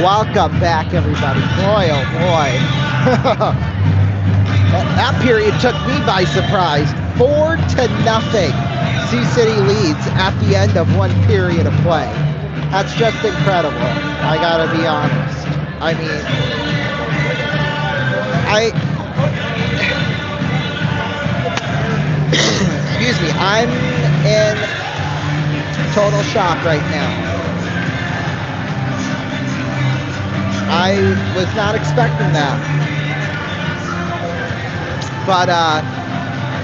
Welcome back, everybody. Boy, oh boy. That period took me by surprise. 4-0. Sioux City leads at the end of one period of play. That's just incredible. I gotta be honest. I mean, excuse me, I'm in total shock right now. I was not expecting that. But,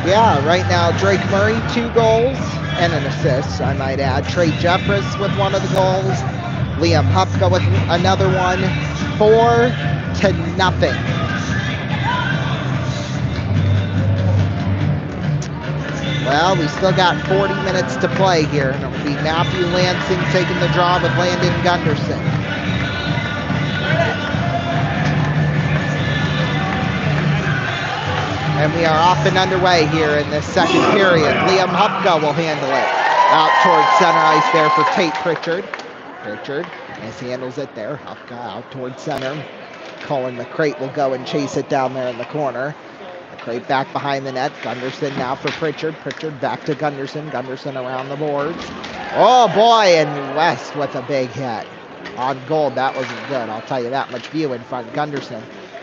yeah, right now, Drake Murray, 2 goals and an assist, I might add. Trey Jeffress with one of the goals. Liam Hupka with another one. 4-0. Well, we still got 40 minutes to play here, and it'll be Matthew Lansing taking the draw with Landon Gunderson. And we are off and underway here in this second period. Liam Hupka will handle it. Out towards center ice there for Tate Pritchard. Pritchard mishandles it there. Hupka out towards center. Colin McCrate will go and chase it down there in the corner. McCrate back behind the net. Gunderson now for Pritchard. Pritchard back to Gunderson. Gunderson around the boards. Oh boy, and West with a big hit. On goal, that wasn't good. I'll tell you that much. View in front. Gunderson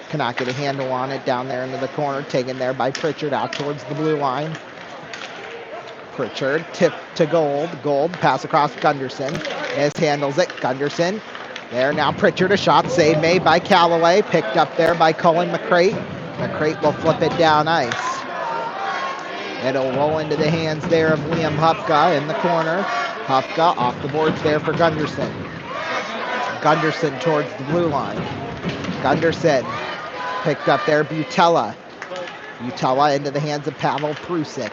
cannot get a handle on it. Down there into the corner. Taken there by Pritchard out towards the blue line. Pritchard tip to Gold. Gold pass across Gunderson. Mishandles it. Gunderson. There now Pritchard. A shot save made by Callaway. Picked up there by Colin McCrate. McCrate will flip it down ice. It'll roll into the hands there of Liam Hupka in the corner. Hupka off the boards there for Gunderson. Gunderson towards the blue line. Gunderson picked up there, Butella. Butella into the hands of Pavel Prusik.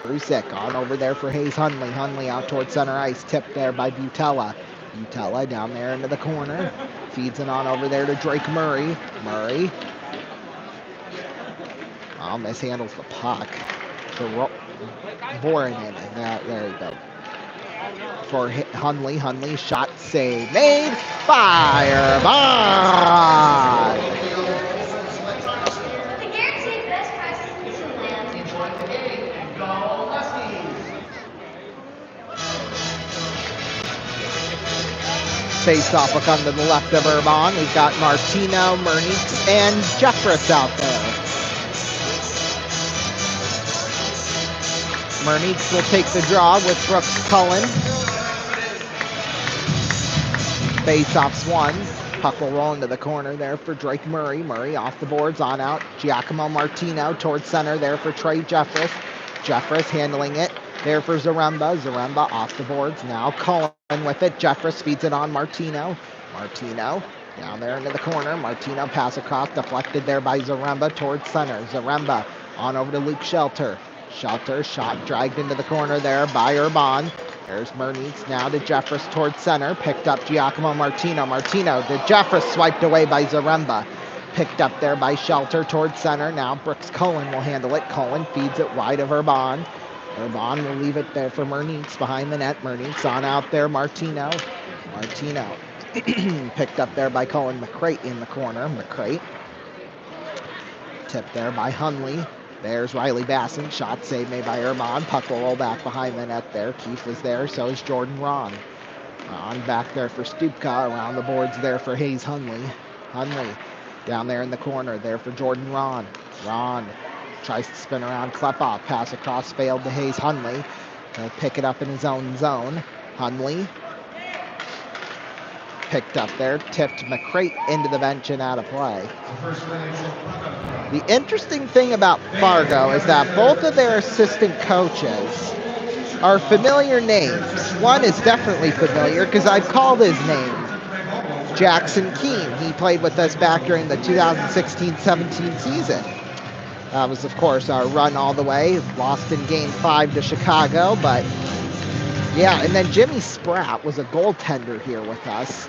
Prusik on over there for Hayes Hunley. Hunley out towards center ice, tipped there by Butella. Butella down there into the corner. Feeds it on over there to Drake Murray. Murray. Oh, mishandles the puck. For Voranen. There you go. For Hunley. Hunley shot save made. Fire bond. Face off will come to the left of Urban. We've got Martino, Mernix, and Jeffress out there. Mernix will take the draw with Brooks Cullen. Face-off's won. Puck will roll into the corner there for Drake Murray. Murray off the boards, on out. Giacomo Martino towards center there for Trey Jeffress. Jeffress handling it there for Zaremba. Zaremba off the boards. Now Cullen with it. Jeffress feeds it on Martino. Martino down there into the corner. Martino pass across, deflected there by Zaremba towards center. Zaremba on over to Luke Shelter. Shelter shot dragged into the corner there by Urban. There's Mernix now to Jeffress towards center. Picked up Giacomo Martino. Martino to Jeffress, swiped away by Zaremba. Picked up there by Shelter towards center. Now Brooks Cullen will handle it. Cullen feeds it wide of Urban. Urban will leave it there for Mernix behind the net. Mernix on out there. Martino. Martino picked up there by Colin McCrate in the corner. McCrate tipped there by Hunley. There's Riley Basson. Shot save made by Urban. Puck will roll back behind the net there. Keefe was there. So is Jordan Ron. Ron back there for Stupka. Around the boards there for Hayes Hunley. Hunley down there in the corner there for Jordan Ron. Ron tries to spin around Klepop. Pass across failed to Hayes Hunley. He'll pick it up in his own zone. Hunley picked up there. Tipped McCrate into the bench and out of play. The interesting thing about Fargo is that both of their assistant coaches are familiar names. One is definitely familiar because I've called his name. Jackson Keene. He played with us back during the 2016-17 season. That was, of course, our run all the way. Lost in Game 5 to Chicago, but yeah. And then Jimmy Spratt was a goaltender here with us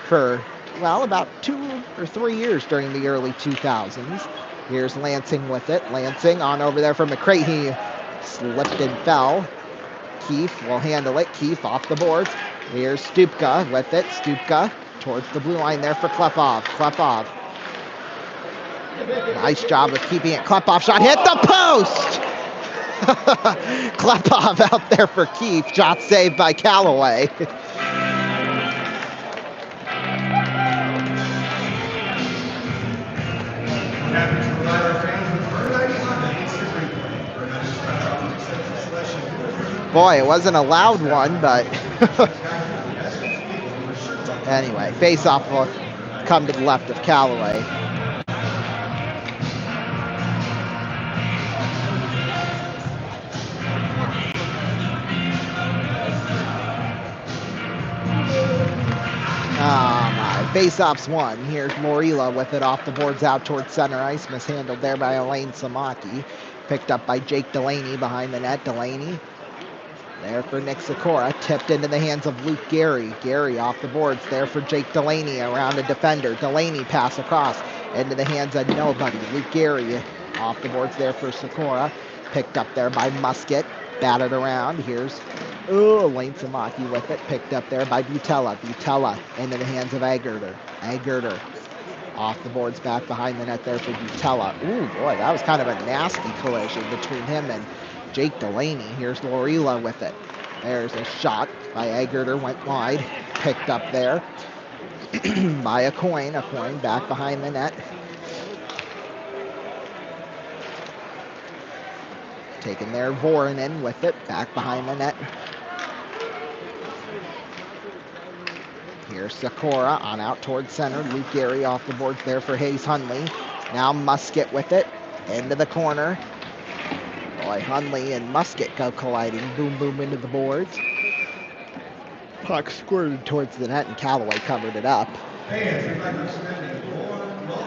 for, well, about 2 or 3 years during the early 2000s. Here's Lansing with it. Lansing on over there for McCrate. He slipped and fell. Keefe will handle it. Keefe off the boards. Here's Stupka with it. Stupka towards the blue line there for Klepov. Klepov. Nice job of keeping it. Klepov shot hit the post! Klepov out there for Keefe. Shot saved by Callaway. Boy, it wasn't a loud one, but anyway, face-off will come to the left of Callaway. Face-off's won. Here's Morila with it off the boards out towards center ice. Mishandled there by Elaine Samaki. Picked up by Jake Delaney behind the net. Delaney there for Nick Sikora. Tipped into the hands of Luke Gary. Gary off the boards there for Jake Delaney around a defender. Delaney pass across into the hands of nobody. Luke Gary off the boards there for Sikora. Picked up there by Musket. Batted around. Here's Elaine Samaki with it. Picked up there by Butella. Butella into the hands of Agerter. Agerter off the boards back behind the net there for Butella. Ooh, boy, that was kind of a nasty collision between him and Jake Delaney. Here's Lorila with it. There's a shot by Agerter. Went wide. Picked up there by a coin. A coin back behind the net. Taken there, Voronin with it, back behind the net. Here's Sikora on out towards center. Luke Gary off the boards there for Hayes Hunley. Now Musket with it, into the corner. Boy, Hunley and Musket go colliding. Boom, boom into the boards. Puck squirted towards the net and Callaway covered it up.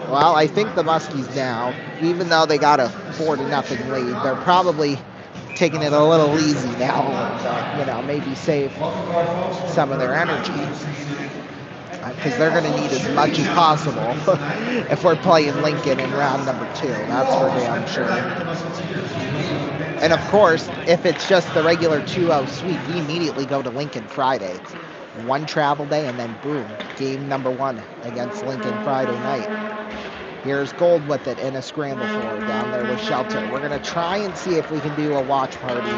Well, I think the Muskies now, even though they got a 4-0 lead, they're probably taking it a little easy now, maybe save some of their energy. Because they're going to need as much as possible if we're playing Lincoln in round number 2. That's for damn sure. And of course, if it's just the regular 2-0 sweep, we immediately go to Lincoln Friday. It's one travel day and then boom, game number 1 against Lincoln Friday night. Here's Gold with it in a scramble forward down there with Shelter. We're going to try and see if we can do a watch party.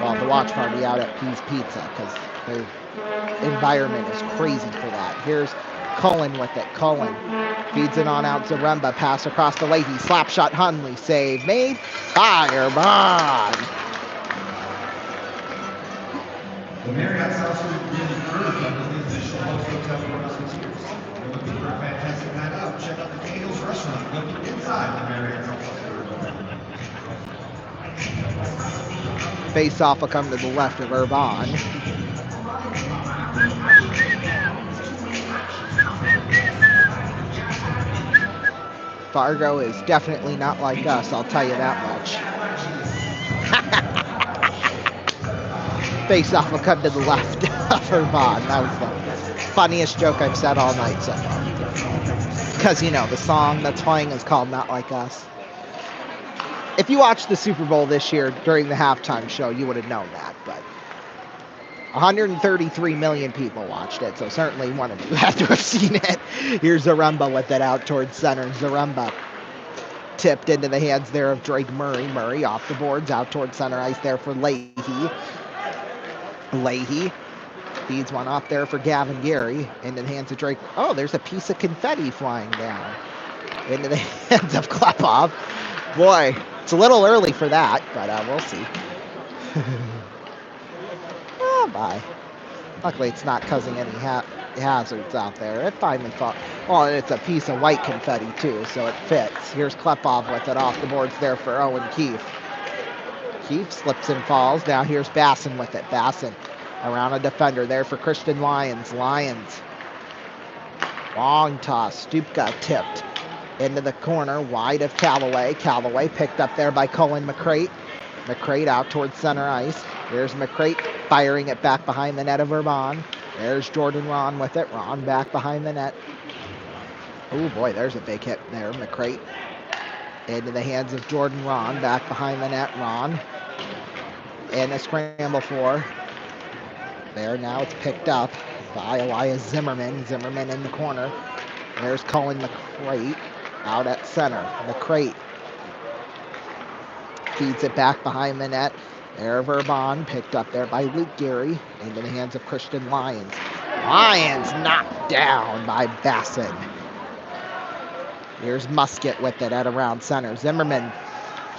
Well, the watch party out at Pease Pizza because the environment is crazy for that. Here's Cullen with it. Cullen feeds it on out. Zaremba pass across to Leahy. Slap shot Hunley. Save made. Fire Bond. The Marriott South Street official hotel for us this year. We're looking for a fantastic night out. Check out the Candles Restaurant located inside the Marriott South. Face off will come to the left of Irvine. Fargo is definitely not like us, I'll tell you that much. Face off will come to the left of Irvine. That was the funniest joke I've said all night so far. Because, the song that's playing is called Not Like Us. If you watched the Super Bowl this year during the halftime show, you would have known that, but 133 million people watched it, so certainly one of you had to have seen it. Here's Zaremba with it out towards center. Zaremba tipped into the hands there of Drake Murray. Murray off the boards, out towards center ice there for Leahy. Leahy feeds one off there for Gavin Gary into the hands of Drake. Oh, there's a piece of confetti flying down into the hands of Klepov. Boy, it's a little early for that, but we'll see. Oh, bye. Luckily, it's not causing any hazards out there. It finally fought. Well, it's a piece of white confetti, too, so it fits. Here's Klepov with it off the boards there for Owen Keefe. Keefe slips and falls. Now here's Basson with it. Basson around a defender there for Christian Lyons. Lyons. Long toss. Stupka tipped into the corner, wide of Callaway. Callaway picked up there by Colin McCrate. McCrate out towards center ice. There's McCrate firing it back behind the net of Urbon. There's Jordan Ron with it. Ron back behind the net. Oh boy, there's a big hit there. McCrate into the hands of Jordan Ron. Back behind the net, Ron. And a scramble for. There, now it's picked up by Elias Zimmerman. Zimmerman in the corner. There's Cullen McCrate out at center. McCrate feeds it back behind the net. There, Verbon picked up there by Luke Gary into the hands of Christian Lyons. Lyons knocked down by Basson. Here's Musket with it at around center. Zimmerman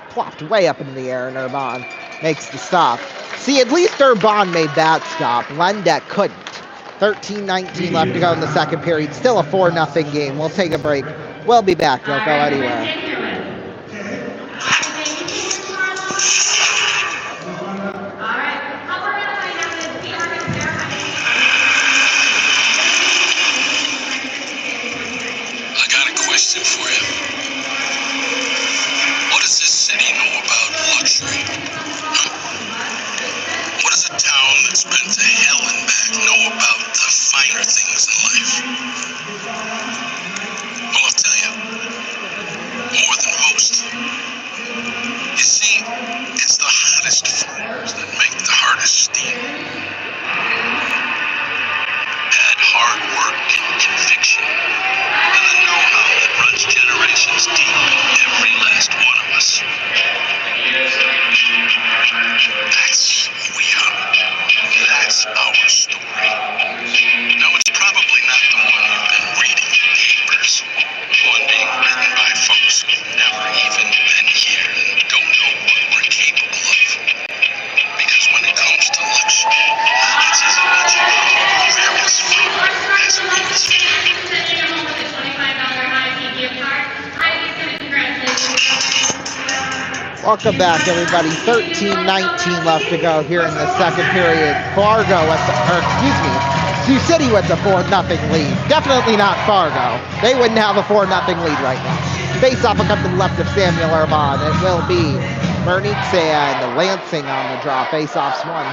plopped way up into the air, and Urbon makes the stop. See, at least Urbon made that stop. Lendeck couldn't. 13-19 left to go in the second period. Still a 4-0 game. We'll take a break. We'll be back. Don't go anywhere. Welcome back, everybody. 13-19 left to go here in the second period. Fargo Sioux City with the 4-0 lead. Definitely not Fargo. They wouldn't have a 4-0 lead right now. Face-off will come to the left of Samuel Urbon. It will be Mernix and Lansing on the draw. Face-off's one.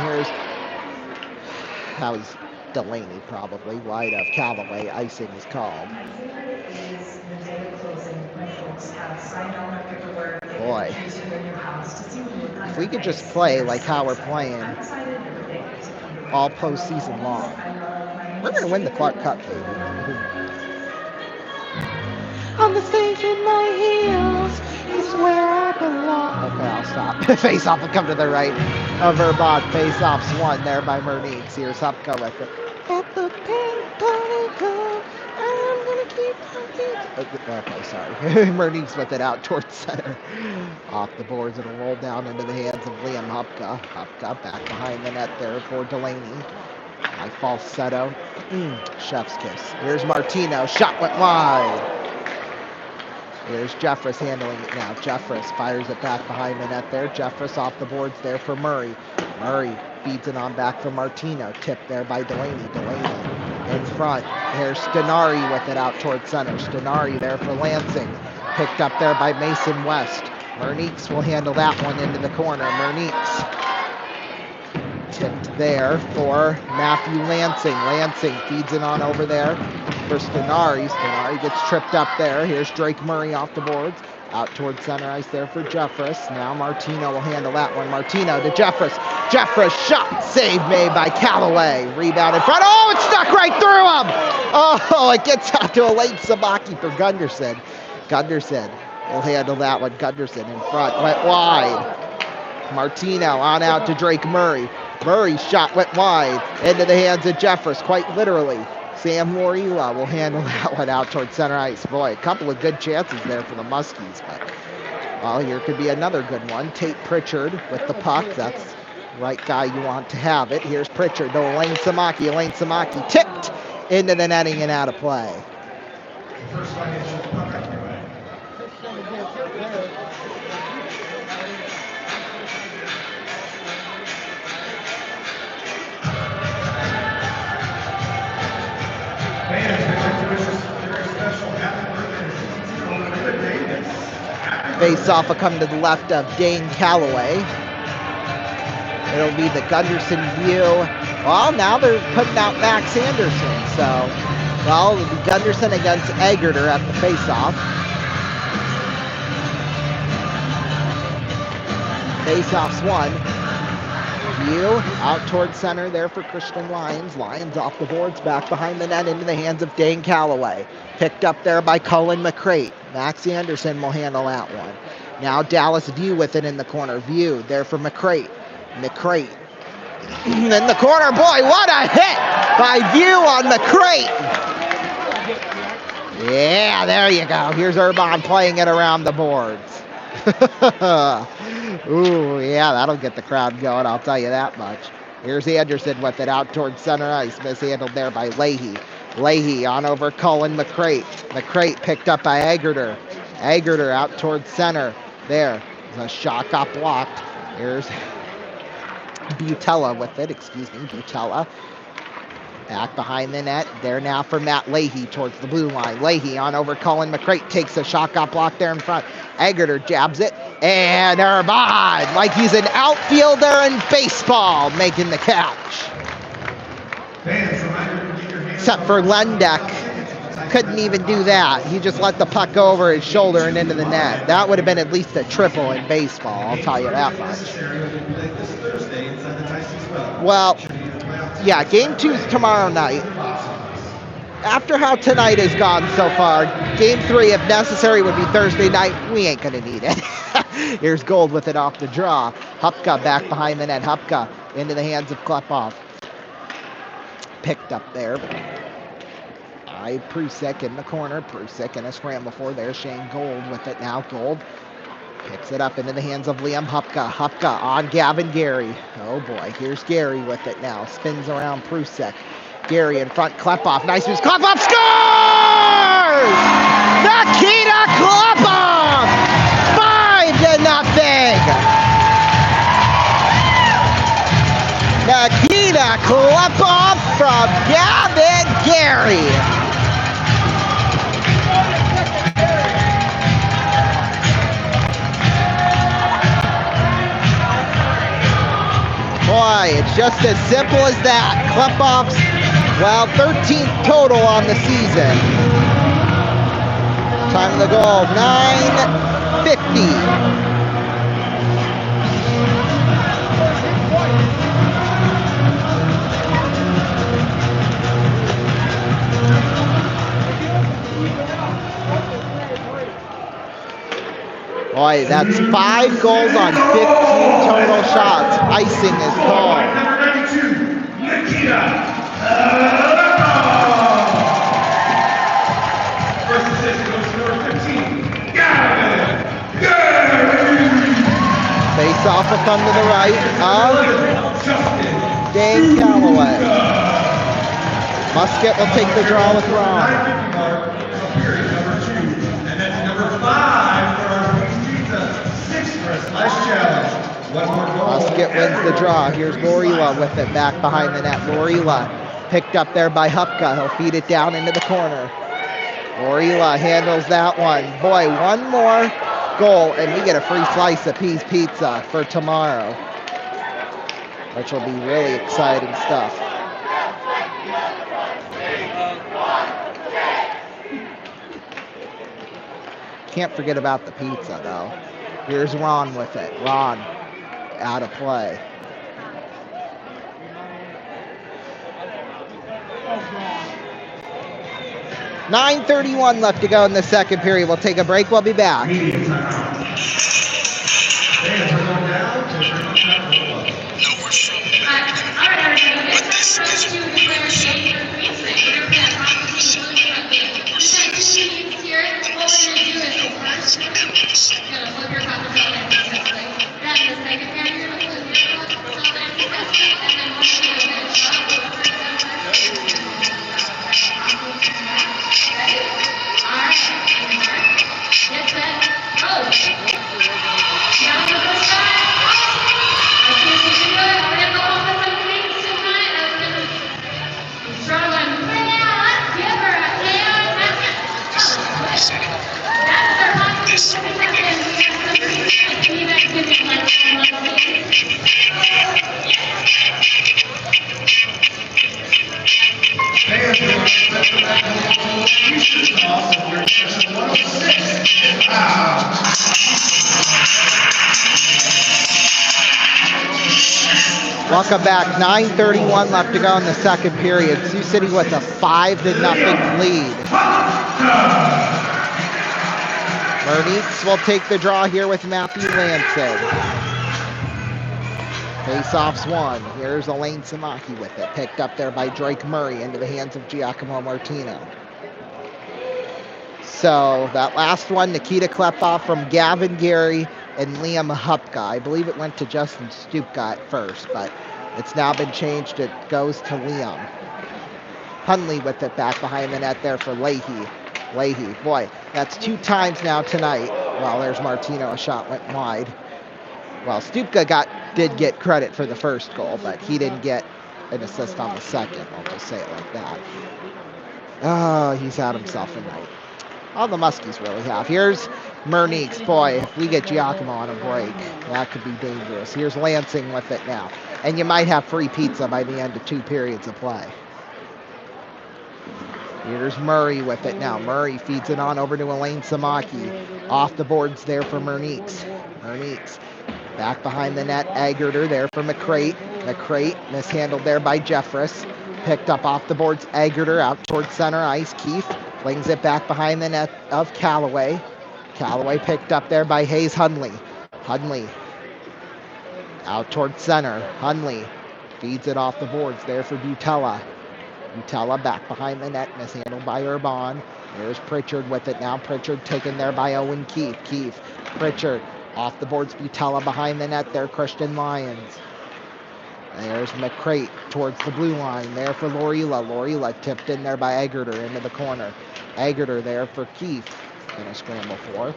That was Delaney probably, wide of Callaway. Icing was called. Boy, if we could just play like how we're playing all postseason long, we're going to win the Clark Cup, baby. On the stage with my heels is where I belong. Okay, I'll stop. Face-off will come to the right of Urbon. Face-off's one there by Mernix. Here's Hupka with it. At the pink pony club, I'm going to keep okay, sorry. Mernix with it out towards center. Off the boards, it'll roll down into the hands of Liam Hupka. Hupka back behind the net there for Delaney. By falsetto. Chef's kiss. Here's Martino. Shot went wide. Here's Jeffress handling it now. Jeffress fires it back behind the net there. Jeffress off the boards there for Murray. Murray feeds it on back for Martino. Tipped there by Delaney. Delaney in front. Here's Stenari with it out towards center. Stenari there for Lansing. Picked up there by Mason West. Mernix will handle that one into the corner. Mernix tipped there for Matthew Lansing. Lansing feeds it on over there for Stenari. Stenari gets tripped up there. Here's Drake Murray off the boards. Out towards center ice there for Jeffress. Now Martino will handle that one. Martino to Jeffress. Jeffress shot. Save made by Callaway. Rebound in front. Oh, it stuck right through him. Oh, it gets out to Elaine Sabaki for Gunderson. Gunderson will handle that one. Gunderson in front. Went wide. Martino on out to Drake Murray. Murray's shot went wide into the hands of Jeffress, quite literally. Sam Lorila will handle that one out towards center ice. Boy, a couple of good chances there for the Muskies, but well, here could be another good one. Tate Pritchard with the puck. That's the right guy you want to have it. Here's Pritchard to Elaine Samaki. Elaine Samaki tipped into the netting and out of play. Face-off will come to the left of Dane Callaway. It'll be the Gunderson view. Well, now they're putting out Max Anderson. So, well, it'll be Gunderson against Egerter at the face-off. Face-off's one. View out towards center there for Christian Lyons. Lyons off the boards, back behind the net into the hands of Dane Calloway. Picked up there by Cullen McCrate. Max Anderson will handle that one. Now Dallas View with it in the corner. View there for McCrate. McCrate in the corner. Boy, what a hit by View on McCrate. Yeah, there you go. Here's Urbon playing it around the boards. Ooh, yeah, that'll get the crowd going, I'll tell you that much. Here's Anderson with it out towards center ice. Mishandled there by Leahy. Leahy on over Cullen McCrate. McCrate picked up by Agerter. Agerter out towards center. There. The shot got blocked. Here's Butella with it. Butella. Back behind the net. There now for Matt Leahy towards the blue line. Leahy on over Cullen McCrate. Takes a shot, got blocked there in front. Agerter jabs it. And Urbon, like he's an outfielder in baseball, making the catch. Except for Lendeck. Couldn't even do that. He just let the puck go over his shoulder and into the net. That would have been at least a triple in baseball, I'll tell you that much. Well, yeah, game 2's tomorrow night. After how tonight has gone so far, game 3, if necessary, would be Thursday night. We ain't going to need it. Here's Gold with it off the draw. Hupka back behind the net. Hupka into the hands of Klepov. Picked up there. By Prusik in the corner. Prusik in a scramble for there. Shane Gold with it now. Gold picks it up into the hands of Liam Hupka. Hupka on Gavin Gary. Oh boy, here's Gary with it now. Spins around Prusik. Gary in front, Klepov. Nice moves. Klepov scores! Nikita Klepov! 5-0. Nikita Klepov from Gavin Gary. Boy, it's just as simple as that. Klepov's, well, 13th total on the season. Time of the goal, 9:50. Boy, that's 5 goals on 15 total shots. Icing is called. Number 92, Nikita. First assist goes to number 15, Gavin Gary. Face off a thumb to the right of Dane Calloway. Musket will take the draw with Ron. Number 2, and that's number 5 for our Last challenge. One more goal. Musket wins the draw. Here's Lorila with it back behind the net. Lorila picked up there by Hupka. He'll feed it down into the corner. Lorila handles that one. Boy, one more goal and we get a free slice of Peas Pizza for tomorrow, which will be really exciting stuff. Can't forget about the pizza though. Here's Ron with it. Ron out of play. $9:31 left to go in the second period. We'll take a break. We'll be back. Welcome back. 9:31 left to go in the second period. Sioux City with a 5-0 lead. Merneeks will take the draw here with Matthew Lansing. Face-off's won. Here's Elaine Samaki with it. Picked up there by Drake Murray into the hands of Giacomo Martino. So that last one, Nikita Klepov from Gavin Gary and Liam Hupka. I believe it went to Justin Stupka at first, but it's now been changed. It goes to Liam. Hunley with it back behind the net there for Leahy. Leahy, boy, that's 2 times now tonight. Well, there's Martino, a shot went wide. Well, Stupka did get credit for the first goal, but he didn't get an assist on the second. I'll just say it like that. Oh, he's had himself a night. All the Muskies really have. Here's Merneeks. Boy, if we get Giacomo on a break, that could be dangerous. Here's Lansing with it now. And you might have free pizza by the end of 2 periods of play. Here's Murray with it now. Murray feeds it on over to Elaine Samaki. Off the boards there for Merneeks. Merneeks back behind the net. Agerter there for McCrate. McCrate mishandled there by Jeffress. Picked up off the boards. Agerter out towards center ice. Keefe flings it back behind the net of Callaway. Callaway picked up there by Hayes Hunley. Hunley out towards center. Hunley feeds it off the boards there for Butella. Butella back behind the net, mishandled by Urban. There's Pritchard with it now. Pritchard taken there by Owen Keefe. Keefe, Pritchard, off the boards. Butella behind the net there, Christian Lyons. There's McCrate towards the blue line there for Lorila. Lorila tipped in there by Agerter into the corner. Agerter there for Keefe. Gonna scramble for.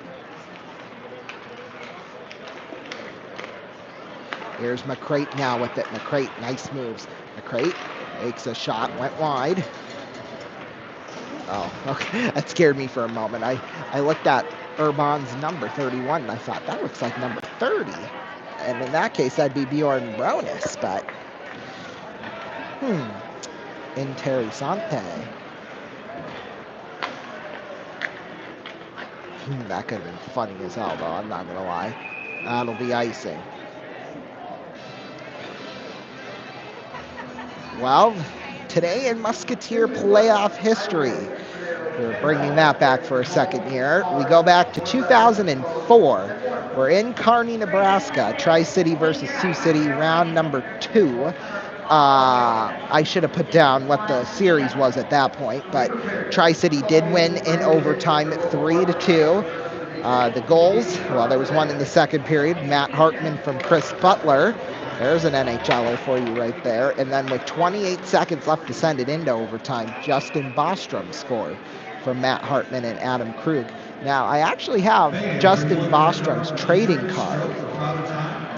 Here's McCrate now with it. McCrate, nice moves. McCrate makes a shot, went wide. Oh, okay. That scared me for a moment. I looked at Urban's number 31 and I thought, that looks like number 30. And in that case, that'd be Bjorn Bronis, but Interessante. That could have been funny as hell, though, I'm not gonna lie. That'll be icing. Well, today in Musketeer playoff history, we're bringing that back for a second year. We go back to 2004. We're in Kearney, Nebraska. Tri-City versus Sioux City, round number 2. I should have put down what the series was at that point, but Tri-City did win in overtime at 3-2. The goals, well, there was one in the second period. Matt Hartman from Chris Butler. There's an NHLer for you right there. And then with 28 seconds left to send it into overtime, Justin Bostrom scored from Matt Hartman and Adam Krug. Now, I actually have Justin Bostrom's trading card.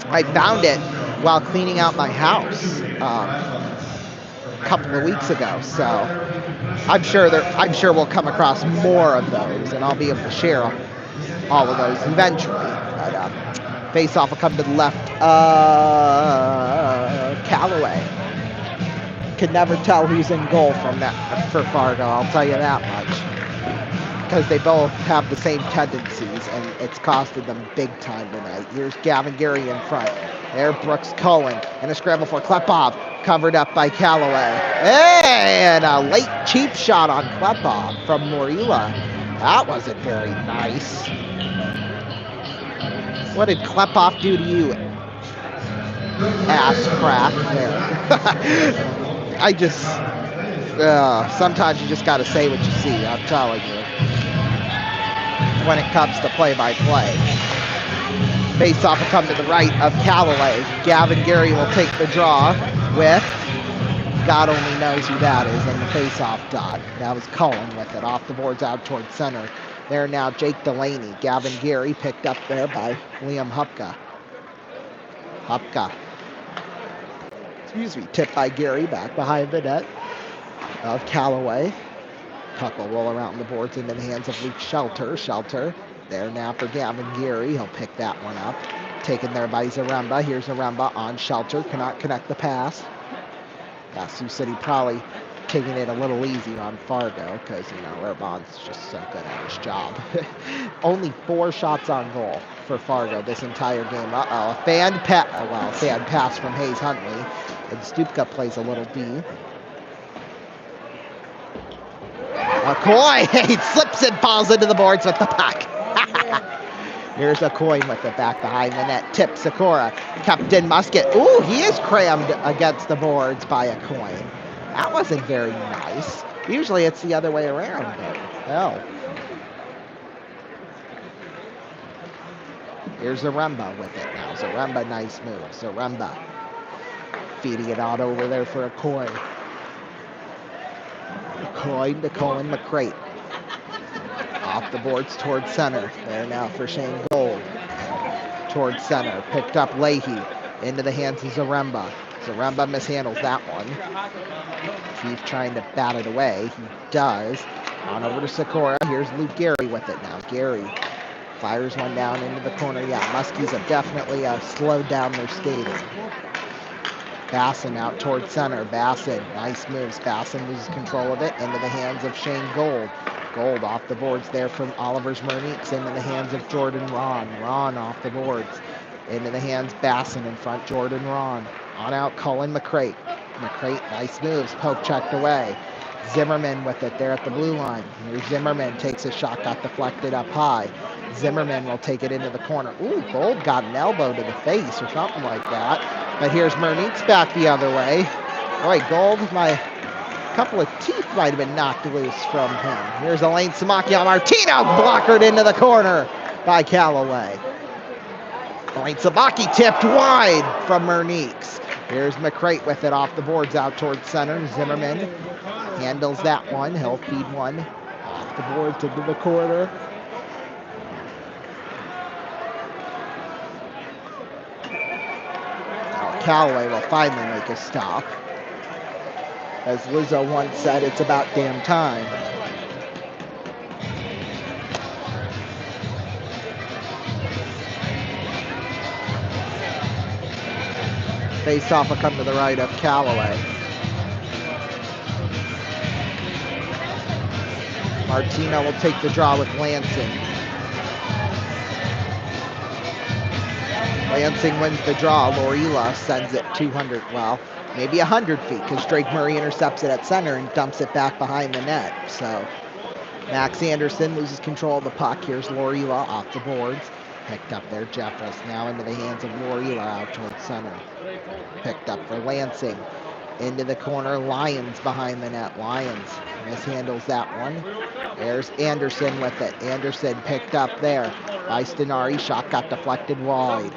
I found it while cleaning out my house a couple of weeks ago. So I'm sure we'll come across more of those, and I'll be able to share all of those eventually. But face-off will come to the left. Callaway. Could never tell who's in goal for Fargo, I'll tell you that much. Because they both have the same tendencies, and it's costed them big time tonight. Here's Gavin Gary in front. There, Brooks Cohen in a scramble for Klepov, covered up by Callaway. And a late cheap shot on Klepov from Morila. That wasn't very nice. What did Klepov do to you, ass crack there? I just, sometimes you just got to say what you see, I'm telling you, when it comes to play-by-play. Face-off will come to the right of Callaway. Gavin Gary will take the draw with, God only knows who that is, and the face-off dot. That was Cullen with it, off the boards out towards center. There now, Jake Delaney. Gavin Gary picked up there by Liam Hupka. Hupka. Excuse me, tipped by Gary back behind the net of Callaway. Puck will roll around the boards into the hands of Luke Shelter. Shelter there now for Gavin Gary. He'll pick that one up. Taken there by Zaremba. Here's Zaremba on Shelter. Cannot connect the pass. Yeah, Sioux City probably taking it a little easy on Fargo because, you know, Urban's just so good at his job. Only 4 shots on goal for Fargo this entire game. Uh-oh, a fan pass from Hayes Huntley, and Stupka plays a little D. McCoy, he slips and falls into the boards with the puck. Here's a coin with it back behind the net. Tip Sikora. Captain Musket. Ooh, he is crammed against the boards by a coin. That wasn't very nice. Usually it's the other way around, but hell. Here's Zaremba with it now. Zaremba, nice move. Zaremba feeding it out over there for a coin. Coin to Colin McCrate. Off the boards towards center. There now for Shane Gold. Towards center. Picked up Leahy. Into the hands of Zaremba. Zaremba mishandles that one. He's trying to bat it away. He does. On over to Sikora. Here's Luke Gary with it now. Gary fires one down into the corner. Yeah, Muskies have definitely slowed down their skating. Basson out towards center. Basson, nice moves. Basson loses control of it into the hands of Shane Gold. Gold off the boards there from Oliver's Merniques into the hands of Jordan Ron. Ron off the boards into the hands Basson in front. Jordan Ron on out. Colin McCrate. McCrate, nice moves. Poke checked away. Zimmerman with it there at the blue line. Here's Zimmerman, takes a shot, got deflected up high. Zimmerman will take it into the corner. Ooh, Gold got an elbow to the face or something like that. But here's Merniques back the other way. Boy, Gold, my couple of teeth might have been knocked loose from him. Here's Elaine Samakia Martino, blockered into the corner by Callaway. Elaine Samaki tipped wide from Merniques. Here's McCrate with it off the boards out towards center. Zimmerman handles that one. He'll feed one off the boards into the corner. Now Callaway will finally make a stop. As Lizzo once said, it's about damn time. Face-off will come to the right of Callaway. Martino will take the draw with Lansing. Lansing wins the draw. Lorila sends it 200, well, maybe 100 feet, because Drake Murray intercepts it at center and dumps it back behind the net. So Max Anderson loses control of the puck. Here's Lorila off the boards. Picked up there, Jeffress now into the hands of Lorila out towards center. Picked up for Lansing. Into the corner, Lyons behind the net. Lyons mishandles that one. There's Anderson with it. Anderson picked up there by Stenari. Shot got deflected wide.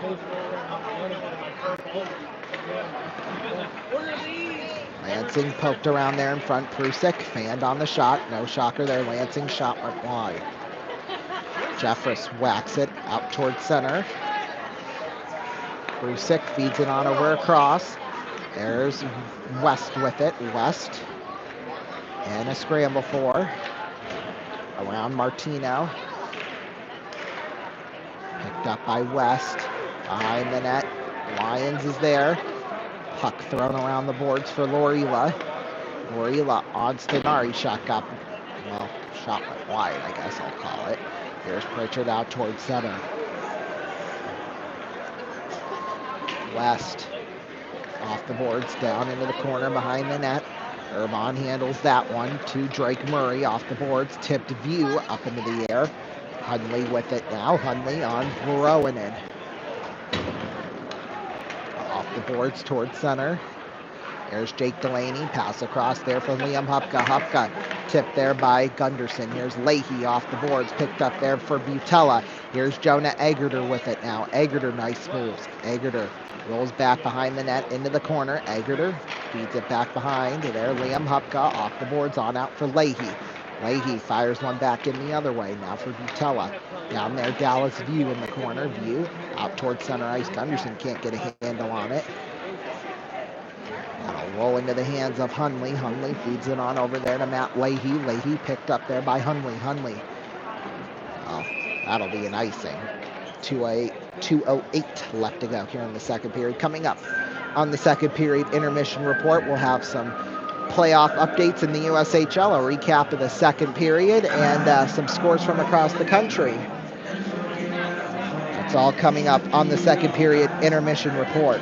Lansing poked around there in front. Prusik fanned on the shot. No shocker there. Lansing shot went wide. Jeffress whacks it out towards center. Prusik feeds it on over across. There's West with it. West. And a scramble for. Around Martino. Picked up by West. Behind the net. Lyons is there. Puck thrown around the boards for Lorila. Lorila on Stenari. Shot went wide, I guess I'll call it. Here's Pritchard out towards center. West off the boards, down into the corner behind the net. Irvon handles that one to Drake Murray off the boards. Tipped view up into the air. Hundley with it now. Hundley on Rowanen. Off the boards towards center. There's Jake Delaney. Pass across there from Liam Hupka. Hupka tipped there by Gunderson. Here's Leahy off the boards. Picked up there for Butella. Here's Jonah Egerter with it now. Egerter, nice moves. Egerter rolls back behind the net into the corner. Egerter feeds it back behind. There, Liam Hupka off the boards on out for Leahy. Leahy fires one back in the other way. Now for Butella. Down there, Dallas View in the corner. View out towards center ice. Gunderson can't get a handle on it. That'll roll into the hands of Hundley. Hundley feeds it on over there to Matt Leahy. Leahy picked up there by Hundley. Hundley. Oh, that'll be an icing. 2:08 left to go here in the second period. Coming up on the second period intermission report, we'll have some playoff updates in the USHL, a recap of the second period, and some scores from across the country. That's all coming up on the second period intermission report.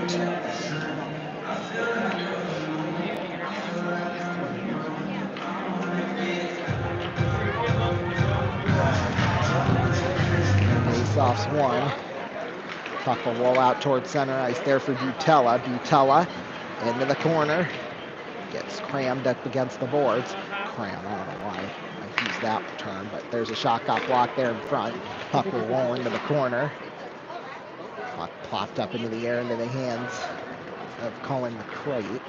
Face-offs won. Puck will roll out towards center ice there for Butella. Butella into the corner. Gets crammed up against the boards. Cram, I don't know why I used that term, but there's a shot got blocked there in front. Puck will roll into the corner. Puck plopped up into the air into the hands of Colin McCrate.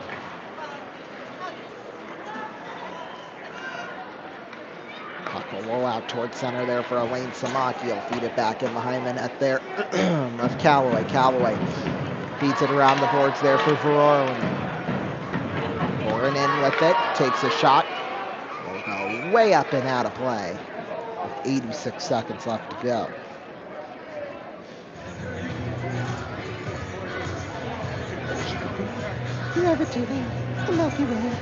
Puck will roll out towards center there for Elaine Samaki. He'll feed it back in behind the net there of Callaway. Callaway feeds it around the boards there for Voronin. Voronin in with it, takes a shot. Will go way up and out of play with 86 seconds left to go. You have it to me, the Milky Way.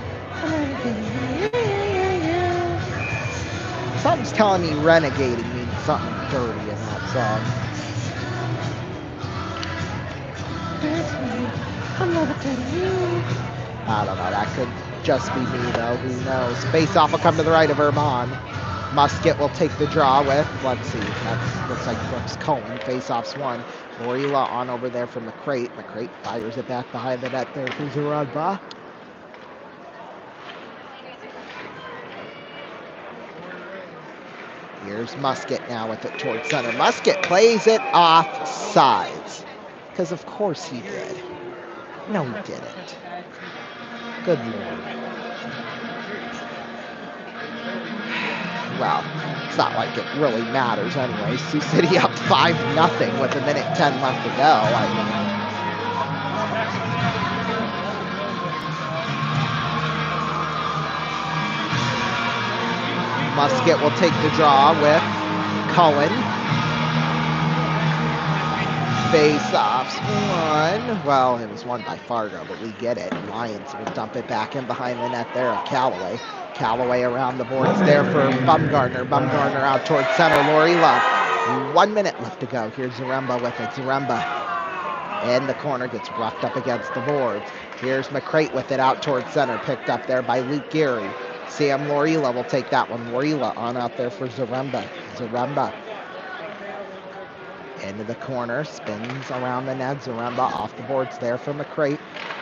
Something's telling me renegading means something dirty in that song. I don't know, that could just be me though, who knows. Face-off will come to the right of Urban. Musket will take the draw with, let's see, that looks like Brooks Cohen. Face-offs won. Lorila on over there from McCrate. McCrate fires it back behind the net there for Zarudba. Here's Musket now with it towards center. Musket plays it off sides. Because of course he did. No, he didn't. Good Lord. Well, it's not like it really matters anyway. Sioux City up 5-0 with 1:10 left to go. I mean, Musket will take the draw with Cullen. Face-offs won. Well, it was won by Fargo, but we get it. Lions will dump it back in behind the net there of Callaway. Callaway around the boards there for Bumgarner. Bumgarner out towards center. Lorila. 1 minute left to go. Here's Zaremba with it. Zaremba in the corner gets roughed up against the boards. Here's McCrate with it out towards center. Picked up there by Luke Geary. Sam Lorila will take that one. Lorila on out there for Zaremba. Zaremba into the corner, spins around the net. Zaremba off the boards there for McCrate.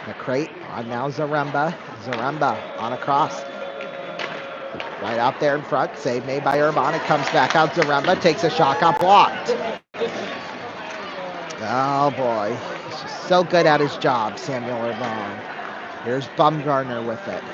McCrate on now Zaremba. Zaremba on across. Right out there in front. Save made by Urban. It comes back out. Zaremba takes a shot, got blocked. Oh boy. He's just so good at his job, Samuel Urban. Here's Bumgarner with it.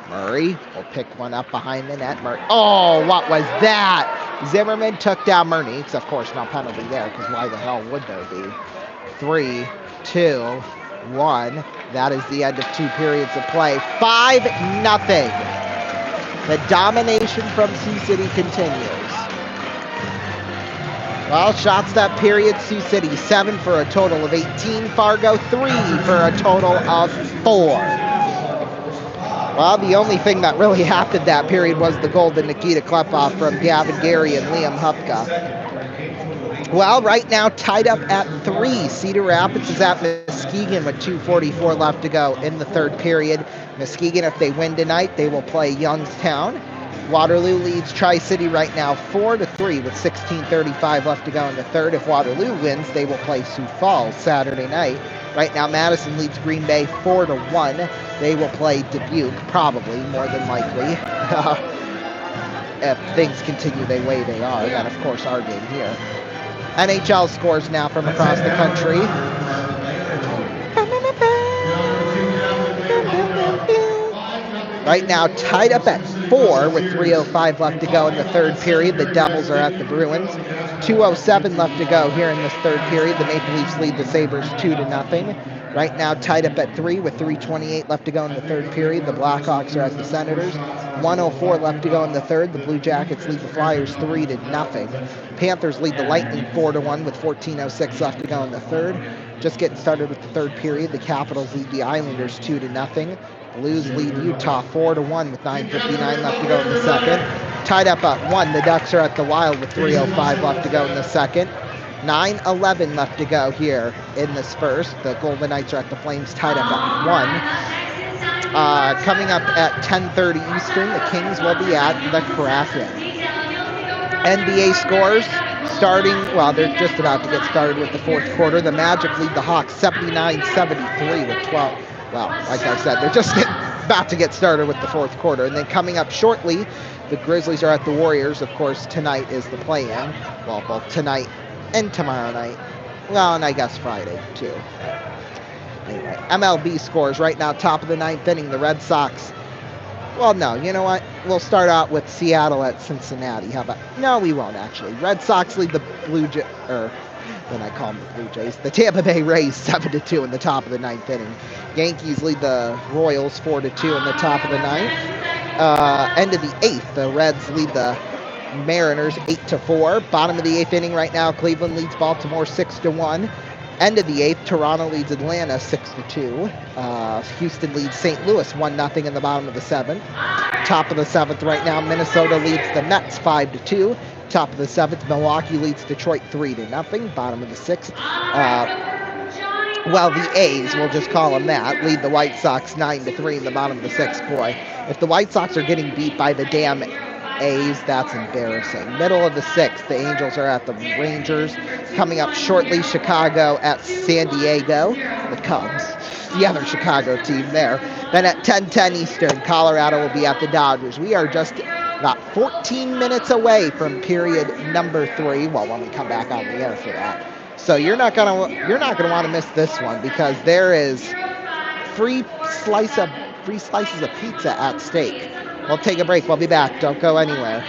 Murray will pick one up behind the net. Murray. Oh, what was that? Zimmerman took down Murray. Of course, no penalty there, because why the hell would there be? 3, 2, 1. That is the end of 2 periods of play. 5-0. The domination from Sioux City continues. Well, shots that period, Sioux City 7 for a total of 18. Fargo 3 for a total of 4. Well, the only thing that really happened that period was the goal to Nikita Klepov from Gavin Gary and Liam Hupka. Well, right now tied up at 3. Cedar Rapids is at Muskegon with 2:44 left to go in the third period. Muskegon, if they win tonight, they will play Youngstown. Waterloo leads Tri-City right now 4-3 with 16:35 left to go in the third. If Waterloo wins, they will play Sioux Falls Saturday night. Right now, Madison leads Green Bay 4-1. They will play Dubuque, probably, more than likely. If things continue the way they are, then of course our game here. NHL scores now from across the country. Right now, tied up at 4 with 3:05 left to go in the third period. The Devils are at the Bruins. 2:07 left to go here in this third period. The Maple Leafs lead the Sabres 2-0. Right now, tied up at 3 with 3:28 left to go in the third period. The Blackhawks are at the Senators. 1:04 left to go in the third. The Blue Jackets lead the Flyers 3-0. Panthers lead the Lightning 4-1 with 14:06 left to go in the third. Just getting started with the third period. The Capitals lead the Islanders 2-0. Blues lead Utah 4-1 with 9:59 left to go in the second. Tied up at 1. The Ducks are at the Wild with 3:05 left to go in the second. 9:11 left to go here in this first. The Golden Knights are at the Flames tied up at 1. Coming up at 10:30 Eastern, the Kings will be at the Kraken. NBA scores starting, well, they're just about to get started with the fourth quarter. The Magic lead the Hawks 79-73 with 12. Well, like I said, they're just about to get started with the fourth quarter. And then coming up shortly, the Grizzlies are at the Warriors. Of course, tonight is the play-in. Well, both tonight and tomorrow night. Well, and I guess Friday, too. Anyway, MLB scores right now, top of the ninth inning. The Red Sox. Well, no, you know what? We'll start out with Seattle at Cincinnati. How about? No, we won't actually. Red Sox lead the then I call them the Blue Jays. The Tampa Bay Rays 7-2 in the top of the ninth inning. Yankees lead the Royals 4-2 in the top of the ninth. End of the eighth, the Reds lead the Mariners 8-4. Bottom of the eighth inning right now, Cleveland leads Baltimore 6-1. End of the eighth, Toronto leads Atlanta 6-2. Houston leads St. Louis 1-0 in the bottom of the seventh. Top of the seventh right now, Minnesota leads the Mets 5-2. Top of the seventh, Milwaukee leads Detroit 3-0. Bottom of the sixth, well, the A's, we'll just call them that, lead the White Sox 9-3 in the bottom of the sixth. Boy, if the White Sox are getting beat by the damn A's, that's embarrassing. Middle of the sixth, the Angels are at the Rangers. Coming up shortly, Chicago at San Diego, the Cubs, the other Chicago team there. Then at 10:10 Eastern, Colorado will be at the Dodgers. We are just about 14 minutes away from period number 3. Well, when we come back on the air for that. So you're not gonna want to miss this one, because there is free slices of pizza at stake. We'll take a break. We'll be back. Don't go anywhere.